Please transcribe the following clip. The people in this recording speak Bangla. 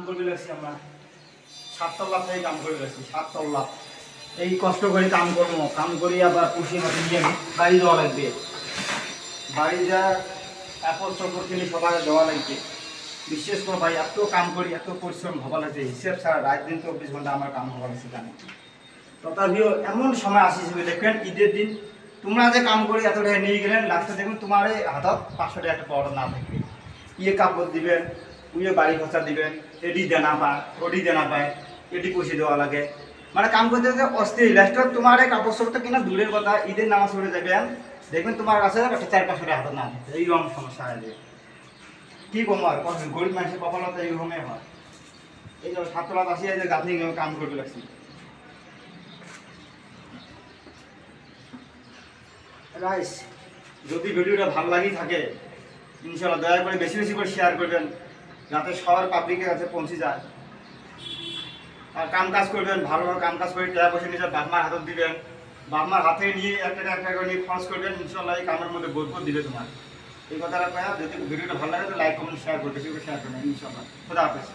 করে লাগছি আমরা 7 তল্লা থেকে কাম করে লাগছি 7 তল্লা। এই কষ্ট করে কাম করবো, কাম করি আবার পুষি মাটি নিয়ে বাড়ি দেওয়া লাগবে। বাড়ি যা কাপড় চোপড় কিনে সবাই দেওয়া লাগবে। বিশেষ করে ভাই এত কাম করি, এত পরিশ্রম হওয়া লাগছে, হিসেব ছাড়া রাত দিন 24 ঘন্টা আমার কাম হওয়া লাগছে জানি। তথাপিও এমন সময় আসিছিল দেখবেন ঈদের দিন তোমরা যে কাম করে এত টাকা নিয়ে গেলেন, লাস্টে দেখবেন তোমার এই হাতত 500 টাকা একটা পাওয়ার না থাকবে। ইয়ে কাপড় দিবেন, উইয়ে বাড়ি খরচা দিবেন, এডি দেনা পায়, ওডি দেনা পায়, এডি পয়সা দেওয়া লাগে। মানে কাম করতে করতে অস্থির। লাস্টত তোমার এই কাপড় চোপড় তো কিনা দূরের কথা, ঈদের নামাজ পড়ে যাবেন দেখবেন তোমার কাছে একটা 4-500 টাকা হাতত না থাকবে। এইরকম সমস্যা হয় যে কি কম আর গরিব মানুষের কপালতা এইরকমই হয়। এই যে 7 তলা আসি এই যে গাঁথনি কাম করতে লাগছি। রাইস, যদি ভিডিওটা ভালো লাগি থাকে ইনশাআল্লাহ দয়া করে বেশি বেশি করে শেয়ার করবেন, যাতে সবার পাবলিকের কাছে পৌঁছে যায়। আর কাম কাজ করবেন, ভালোভাবে কাম কাজ করে টাকা পয়সা নিজের বাপমার হাতে দিবেন, বাপমার হাতে নিয়ে একটা করে নিয়ে খরচ করবেন, ইনশাআল্লাহ এই কামের মধ্যে বরকত দিবে তোমার। এই কথাটা কয়া, যদি ভিডিওটা ভালো লাগে তো লাইক কমেন্ট শেয়ার করবে, বেশি করে শেয়ার করবেন ইনশাআল্লাহ। খোদা হাফেজ।